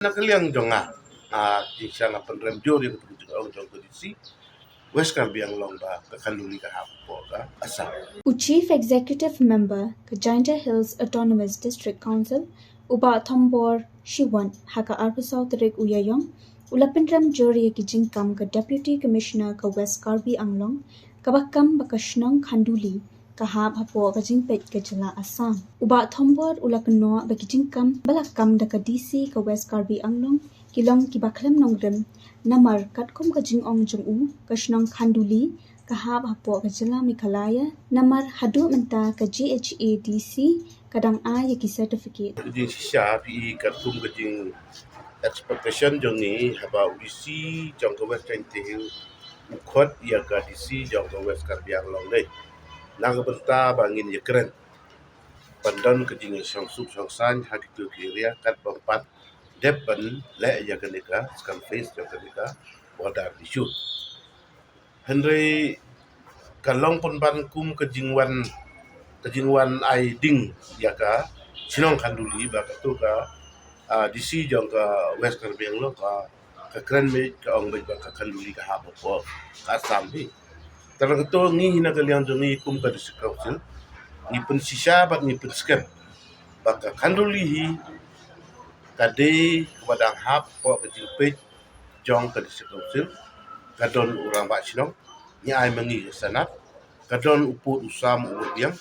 Nakaliang jonga di sana Pynrem jori untuk jong kondisi West Karbi Anglong ba ke Khanduli ka hapo ka asam. Chief Executive Member ke Jhadc Hills Autonomous District Council uba Thombor Shiwan haka arpasau terik uyayong ula Pynrem jori ki Jingkam ke Deputy Commissioner ke West Karbi Anglong kabakam baka Shnong Khanduli kahap hapo ka jingpet ke jela asam uba Thombor ula keno baki Jingkam balakam daka DC ke West Karbi Anglong kilong ki baklem nongrem namar katkom ka jingong jungu ke Shnong Khanduli kahap hapo ka jela Mikalaya namar hadu menta ka GHADC kadang a yaki certificate Jing sisa pi katum ke jing expectation jong ni haba udisi jong ke West Kaintil ukot ya ka DC jong ke West Karbi Anglong deh. Nang benta bangin ya keren. Pandan ke jing syang sub syang san hakitu kiria kat bempat depan le ya kenika skan face jong kenika wadar isu. Henry kalong pun ban kum ke jingwan ai ding ya ka Shnong Khanduli ba ka tu ka DC jong ka West Karbi Anglong ka keren me ka ong ba ka Khanduli ka hapo ko ka sambi tarang to ngi hina ka liang jong ngi kum ka district council ni pun sisa ba ni pun scam ba ka Khanduli hi ka de wadang hap ko ka jingpet jong ka district council ka don urang ba Shnong ni ai mangi sanat kadon uput usam ubiang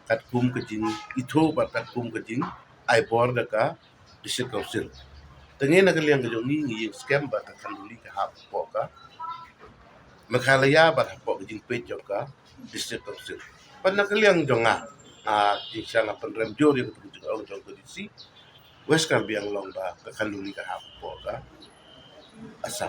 kat kum ke jing itu bat kat kum ke jing ai bor da ka district council tengen nak liang ke jong ni scam ba ka Khanduli ka hap po ka Makhalaya ba po ke jing pe jong ka district council pan nak liang jonga di sana Pynrem jori untuk jong kondisi West Karbi Anglong ba ka Khanduli ka hap po ka asam.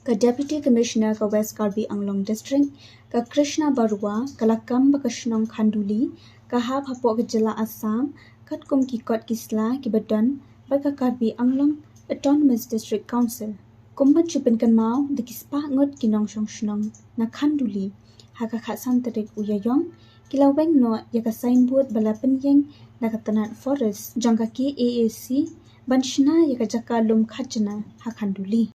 Ka Deputy Commissioner ka West Karbi Anglong District ka Krishna Barua kalakam baka Shnong Khanduli kahap hapo ka jela Assam katkum ki kot kisla ki badan baka Karbi Anglong Autonomous District Council kumban chupin kan mau de kispa ngot kinong shong Shnong na Khanduli haka khasan terik uyayong kilaweng no yaka signboard bala penyeng na katanat forest jangka ki AAC banshna yaka jaka lum khajna ha Khanduli